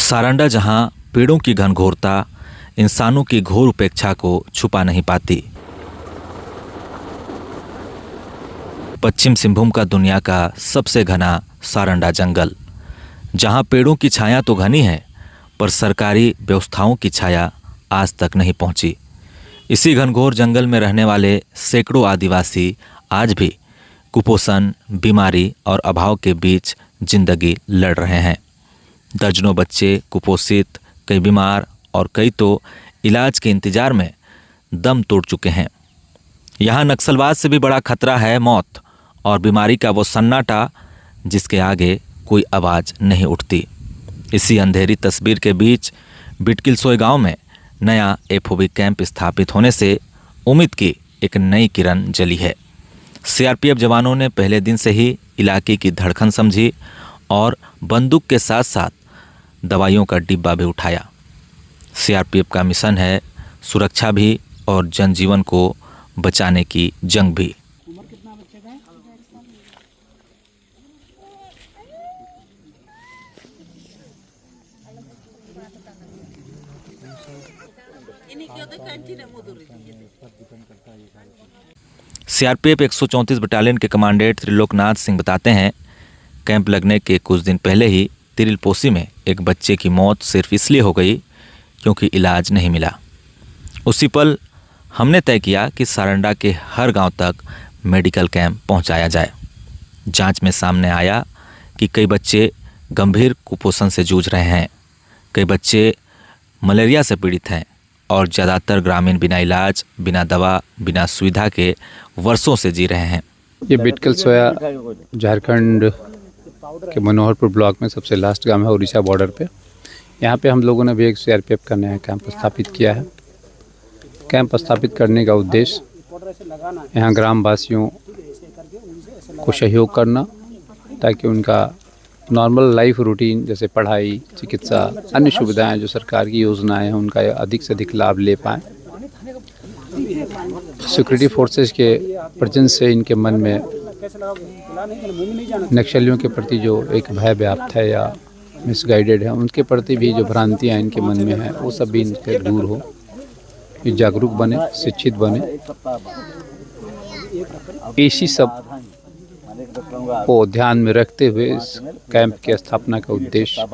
सारंडा जहां पेड़ों की घनघोरता इंसानों की घोर उपेक्षा को छुपा नहीं पाती। पश्चिम सिंहभूम का दुनिया का सबसे घना सारंडा जंगल, जहां पेड़ों की छाया तो घनी है पर सरकारी व्यवस्थाओं की छाया आज तक नहीं पहुंची। इसी घनघोर जंगल में रहने वाले सैकड़ों आदिवासी आज भी कुपोषण, बीमारी और अभाव के बीच जिंदगी लड़ रहे हैं। दर्जनों बच्चे कुपोषित, कई बीमार और कई तो इलाज के इंतजार में दम तोड़ चुके हैं। यहाँ नक्सलवाद से भी बड़ा खतरा है मौत और बीमारी का वो सन्नाटा जिसके आगे कोई आवाज़ नहीं उठती। इसी अंधेरी तस्वीर के बीच बिटकिलसोई गांव में नया एफओबी कैंप स्थापित होने से उम्मीद की एक नई किरण जली है। सीआरपीएफ जवानों ने पहले दिन से ही इलाके की धड़कन समझी और बंदूक के साथ साथ दवाइयों का डिब्बा भी उठाया। सीआरपीएफ का मिशन है सुरक्षा भी और जनजीवन को बचाने की जंग भी। सीआरपीएफ 134 बटालियन के कमांडेंट त्रिलोकनाथ सिंह बताते हैं, कैंप लगने के कुछ दिन पहले ही तिरिलपोसी में एक बच्चे की मौत सिर्फ इसलिए हो गई क्योंकि इलाज नहीं मिला। उसी पल हमने तय किया कि सारंडा के हर गांव तक मेडिकल कैंप पहुंचाया जाए। जांच में सामने आया कि कई बच्चे गंभीर कुपोषण से जूझ रहे हैं, कई बच्चे मलेरिया से पीड़ित हैं और ज़्यादातर ग्रामीण बिना इलाज, बिना दवा, बिना सुविधा के वर्षों से जी रहे हैं। ये बिटकिलसोया झारखंड के मनोहरपुर ब्लॉक में सबसे लास्ट गांव है, उड़ीसा बॉर्डर पे। यहाँ पे हम लोगों ने भी एक सीआरपीएफ का नया कैंप स्थापित किया है। कैंप स्थापित करने का उद्देश्य यहाँ ग्रामवासियों को सहयोग करना ताकि उनका नॉर्मल लाइफ रूटीन जैसे पढ़ाई, चिकित्सा, अन्य सुविधाएं जो सरकार की योजनाएं हैं उनका अधिक से अधिक लाभ ले पाएँ। सिक्योरिटी फोर्सेस के प्रेजेंस से इनके मन में नक्सलियों के प्रति जो एक भय व्याप्त है या मिसगाइडेड है, उनके प्रति भी जो भ्रांतियाँ इनके मन में हैं वो सब भी इनसे दूर हो, ये जागरूक बने, शिक्षित बने। इसी सब को ध्यान में रखते हुए इस कैंप की स्थापना का उद्देश्य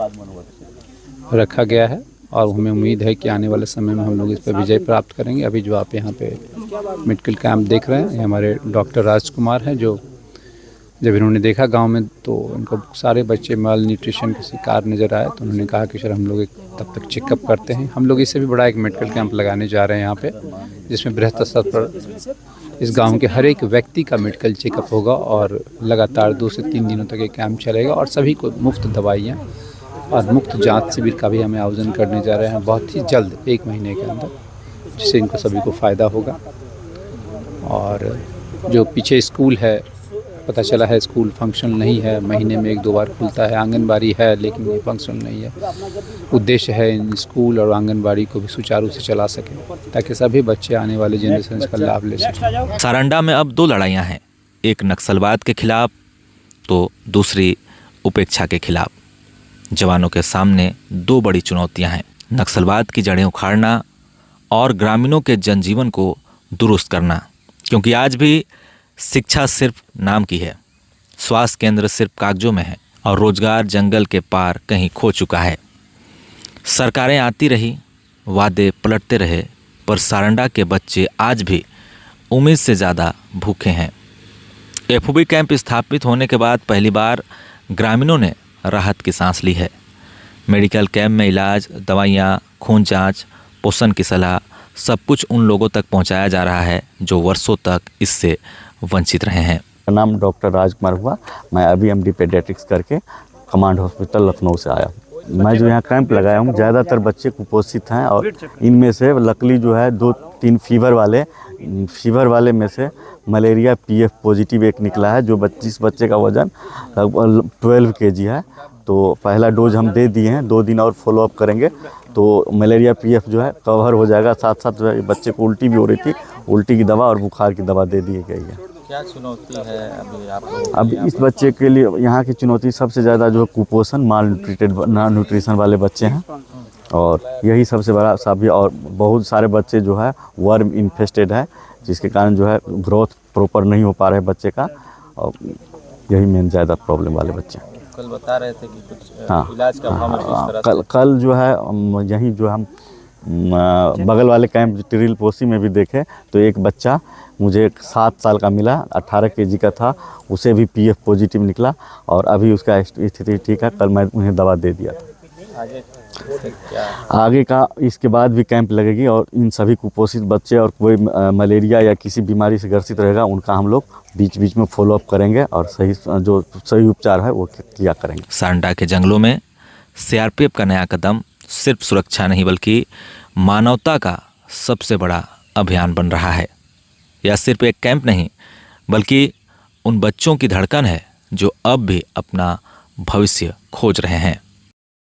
रखा गया है और हमें उम्मीद है कि आने वाले समय में हम लोग इस पर विजय प्राप्त करेंगे। अभी जो आप यहाँ पे मेडिकल कैंप देख रहे हैं, ये हमारे डॉक्टर राजकुमार हैं, जो जब इन्होंने देखा गांव में तो उनको सारे बच्चे माल न्यूट्रिशन के शिकार नज़र आए, तो उन्होंने कहा कि सर हम लोग तब तक चेकअप करते हैं। हम लोग इससे भी बड़ा एक मेडिकल कैंप लगाने जा रहे हैं यहाँ पे, जिसमें बृहत स्तर पर इस गांव के हर एक व्यक्ति का मेडिकल चेकअप होगा और लगातार 2 से 3 दिनों तक ये कैंप चलेगा और सभी को मुफ्त दवाइयाँ और मुफ्त जांच शिविर का भी हमें आयोजन करने जा रहे हैं बहुत ही जल्द, 1 महीने के अंदर, जिससे इनको सभी को फ़ायदा होगा। और जो पीछे स्कूल है, पता चला है स्कूल फंक्शन नहीं है, महीने में 1-2 बार खुलता है, आंगनबाड़ी है लेकिन ये फंक्शन नहीं है। उद्देश्य है इन स्कूल और आंगनबाड़ी को भी सुचारू से चला सकें ताकि सभी बच्चे आने वाले जनरेशन का लाभ ले सकें। सारंडा में अब 2 लड़ाइयाँ हैं, एक नक्सलवाद के खिलाफ तो दूसरी उपेक्षा के खिलाफ। जवानों के सामने 2 बड़ी चुनौतियां हैं, नक्सलवाद की जड़ें उखाड़ना और ग्रामीणों के जनजीवन को दुरुस्त करना। क्योंकि आज भी शिक्षा सिर्फ नाम की है, स्वास्थ्य केंद्र सिर्फ कागजों में है और रोजगार जंगल के पार कहीं खो चुका है। सरकारें आती रही, वादे पलटते रहे, पर सारंडा के बच्चे आज भी उम्मीद से ज़्यादा भूखे हैं। एफओबी कैंप स्थापित होने के बाद पहली बार ग्रामीणों ने राहत की सांस ली है। मेडिकल कैंप में इलाज, दवाइयाँ, खून जांच, पोषण की सलाह, सब कुछ उन लोगों तक पहुंचाया जा रहा है जो वर्षों तक इससे वंचित रहे हैं। मेरा नाम डॉक्टर राजकुमार हुआ, मैं अभी एमडी पेडियाट्रिक्स करके कमांड हॉस्पिटल लखनऊ से आया हूँ। मैं जो यहाँ कैंप लगाया हूँ, ज़्यादातर बच्चे कुपोषित हैं और इनमें से लकली जो है 2-3 फीवर वाले में से मलेरिया पीएफ पॉजिटिव एक निकला है, जो जिस बच्चे का वज़न लगभग 12 kg है। तो पहला डोज हम दे दिए हैं, 2 दिन और फॉलोअप करेंगे तो मलेरिया पीएफ जो है कवर हो जाएगा। साथ साथ बच्चे को उल्टी भी हो रही थी, उल्टी की दवा और बुखार की दवा दे दी गई है। क्या चुनौती है अभी आप लोगों अब इस बच्चे के लिए यहाँ की चुनौती सबसे ज़्यादा जो है कुपोषण, माल न्यूट्रिशन वाले बच्चे हैं, और यही सबसे बड़ा सभी, और बहुत सारे बच्चे जो है वर्म इन्फेस्टेड है, जिसके कारण जो है ग्रोथ प्रॉपर नहीं हो पा रहा है बच्चे का, और यही मेन ज़्यादा प्रॉब्लम वाले बच्चे हैं। कल बता रहे थे कि कुछ हाँ, इलाज का अभाव है इस तरह से। कल जो है यहीं जो हम बगल वाले कैंप टिरिल पोसी में भी देखे तो एक बच्चा मुझे 7 साल का मिला, 18 केजी का था, उसे भी पीएफ पॉजिटिव निकला और अभी उसका स्थिति ठीक है। कल मैं उन्हें दवा दे दिया था। आगे क्या आगे का इसके बाद भी कैंप लगेगी और इन सभी कुपोषित बच्चे और कोई मलेरिया या किसी बीमारी से ग्रसित रहेगा उनका हम लोग बीच बीच में फॉलोअप करेंगे और सही उपचार है वो किया करेंगे। सारंडा के जंगलों में सीआरपीएफ का नया कदम सिर्फ सुरक्षा नहीं बल्कि मानवता का सबसे बड़ा अभियान बन रहा है। यह सिर्फ एक कैंप नहीं बल्कि उन बच्चों की धड़कन है जो अब भी अपना भविष्य खोज रहे हैं।